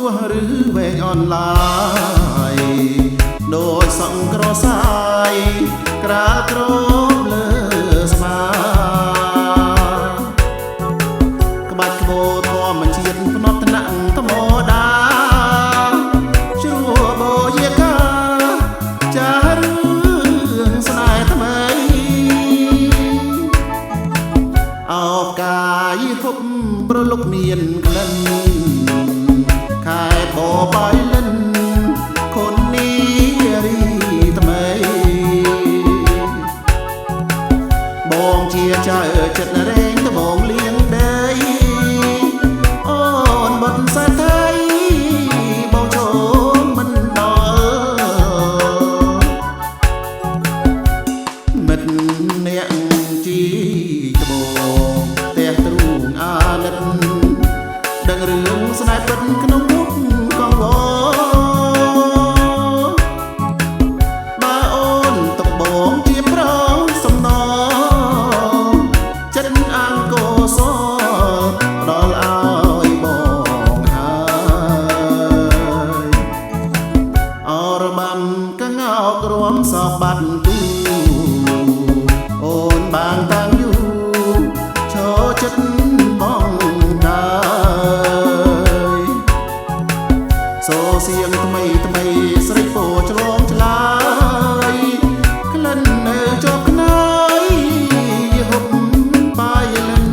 រឬវែងអនឡាយដោយសង្គ្រោះសាយក្រាលក្រមលើស្មាក្បាច់ក្បូរធម្មជាតិភ្នត់ថ្នាក់ធម្មតាជ្រួបោយាកាចារឿងស្នេហ៍ថ្មីអោបកាយហុបប្រលុកមានក្លិនខែបបាយលិនខុននីរីថ្មីបងជាចៅចិត្តរែងត្បូងលៀងដីអូនបត់សាថៃបងចូលមិនដល់មិត្តអ្នកជីត្បូងផ្ទះទ្រូងអាណិតដឹងរឿងស្នេហ៍ពិតក្នុងមុខកងវបើអូនត្បូងជាប្រងសំណងចិត្តអង្គសដល់ឲ្យបងហើយអរបានកងោករំសោកបាត់ទូអូនបានតាំងយូរចូលចិត្តបងដែរសូសៀងថ្មីថ្មីស្រីពោឆ្លងឆ្លើយក្លិននៅជាប់ខ្នើយហុបបាយលិន